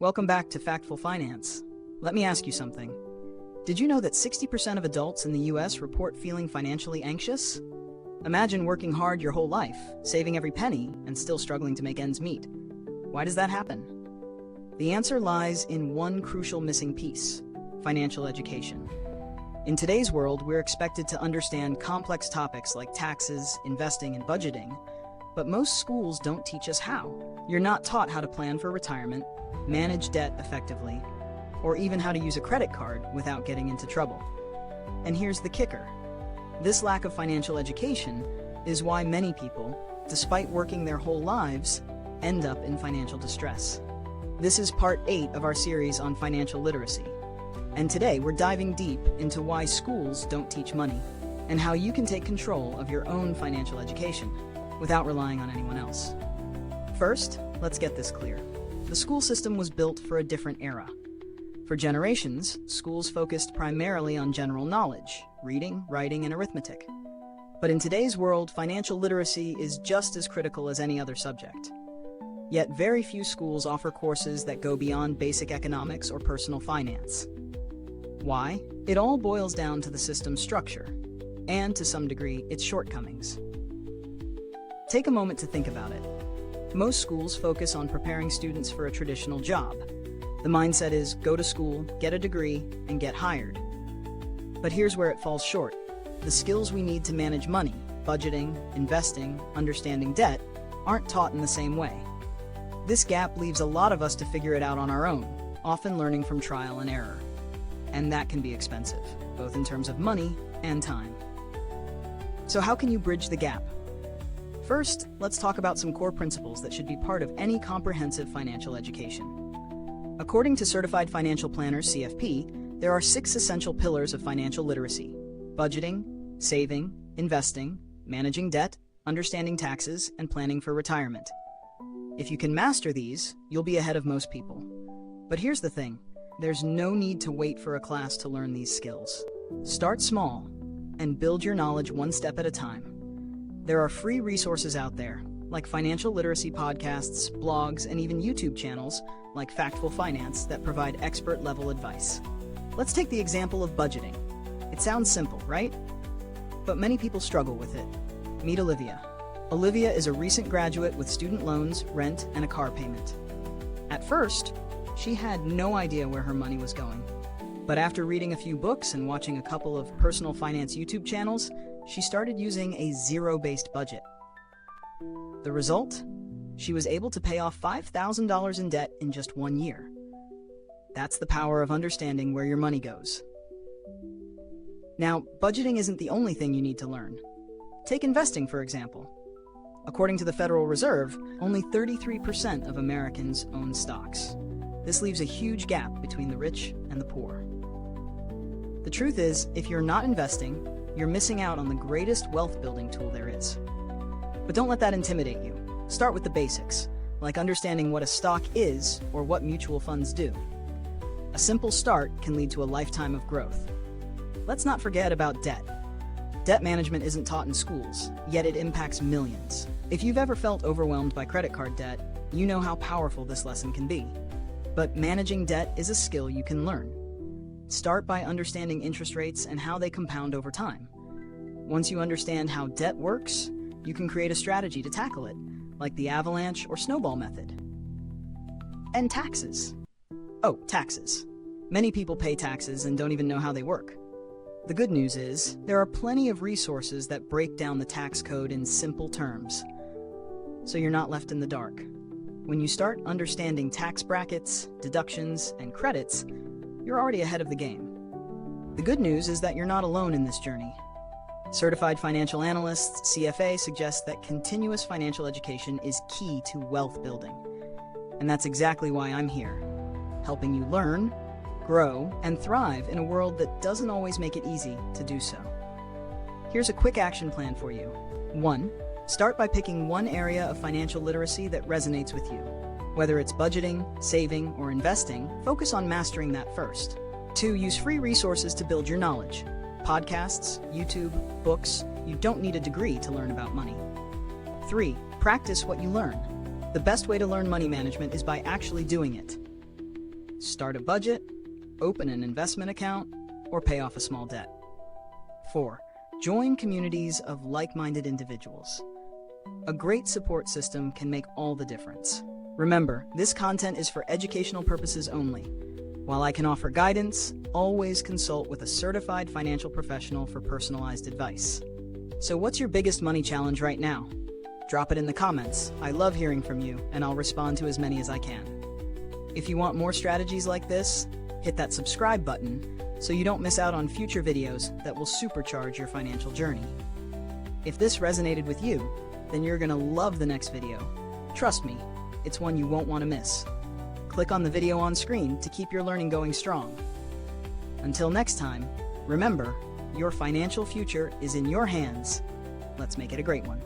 Welcome back to Factful Finance. Let me ask you something. Did you know that 60% of adults in the US report feeling financially anxious? Imagine working hard your whole life, saving every penny, and still struggling to make ends meet. Why does that happen? The answer lies in one crucial missing piece: financial education. In today's world, we're expected to understand complex topics like taxes, investing, and budgeting, but most schools don't teach us how. You're not taught how to plan for retirement, manage debt effectively, or even how to use a credit card without getting into trouble. And here's the kicker. This lack of financial education is why many people, despite working their whole lives, end up in financial distress. This is part 8 of our series on financial literacy. And today we're diving deep into why schools don't teach money and how you can take control of your own financial education without relying on anyone else. First, let's get this clear. The school system was built for a different era. For generations, schools focused primarily on general knowledge, reading, writing, and arithmetic. But in today's world, financial literacy is just as critical as any other subject. Yet very few schools offer courses that go beyond basic economics or personal finance. Why? It all boils down to the system's structure, and to some degree, its shortcomings. Take a moment to think about it. Most schools focus on preparing students for a traditional job. The mindset is go to school, get a degree, and get hired. But here's where it falls short. The skills we need to manage money, budgeting, investing, understanding debt, aren't taught in the same way. This gap leaves a lot of us to figure it out on our own, often learning from trial and error. And that can be expensive, both in terms of money and time. So how can you bridge the gap? First, let's talk about some core principles that should be part of any comprehensive financial education. According to Certified Financial Planners, CFP, there are 6 essential pillars of financial literacy: budgeting, saving, investing, managing debt, understanding taxes, and planning for retirement. If you can master these, you'll be ahead of most people. But here's the thing, there's no need to wait for a class to learn these skills. Start small and build your knowledge one step at a time. There are free resources out there, like financial literacy podcasts, blogs, and even YouTube channels like Factful Finance that provide expert-level advice. Let's take the example of budgeting. It sounds simple, right? But many people struggle with it. Meet Olivia. Olivia is a recent graduate with student loans, rent, and a car payment. At first, she had no idea where her money was going. But after reading a few books and watching a couple of personal finance YouTube channels, she started using a zero-based budget. The result? She was able to pay off $5,000 in debt in just 1 year. That's the power of understanding where your money goes. Now, budgeting isn't the only thing you need to learn. Take investing, for example. According to the Federal Reserve, only 33% of Americans own stocks. This leaves a huge gap between the rich and the poor. The truth is, if you're not investing, you're missing out on the greatest wealth-building tool there is. But don't let that intimidate you. Start with the basics, like understanding what a stock is or what mutual funds do. A simple start can lead to a lifetime of growth. Let's not forget about debt. Debt management isn't taught in schools, yet it impacts millions. If you've ever felt overwhelmed by credit card debt, you know how powerful this lesson can be. But managing debt is a skill you can learn. Start by understanding interest rates and how they compound over time. Once you understand how debt works, you can create a strategy to tackle it, like the avalanche or snowball method. And taxes. Oh, taxes. Many people pay taxes and don't even know how they work. The good news is, there are plenty of resources that break down the tax code in simple terms, so you're not left in the dark. When you start understanding tax brackets, deductions, and credits, you're already ahead of the game. The good news is that you're not alone in this journey. Certified Financial Analysts, CFA, suggests that continuous financial education is key to wealth building. And that's exactly why I'm here, helping you learn, grow, and thrive in a world that doesn't always make it easy to do so. Here's a quick action plan for you. 1. Start by picking one area of financial literacy that resonates with you. Whether it's budgeting, saving, or investing, focus on mastering that first. 2. Use free resources to build your knowledge. Podcasts, YouTube, books. You don't need a degree to learn about money. 3. Practice what you learn. The best way to learn money management is by actually doing it. Start a budget, open an investment account, or pay off a small debt. 4. Join communities of like-minded individuals. A great support system can make all the difference. Remember, this content is for educational purposes only. While I can offer guidance, always consult with a certified financial professional for personalized advice. So what's your biggest money challenge right now? Drop it in the comments. I love hearing from you, and I'll respond to as many as I can. If you want more strategies like this, hit that subscribe button so you don't miss out on future videos that will supercharge your financial journey. If this resonated with you, then you're gonna love the next video. Trust me, it's one you won't want to miss. Click on the video on screen to keep your learning going strong. Until next time, remember, your financial future is in your hands. Let's make it a great one.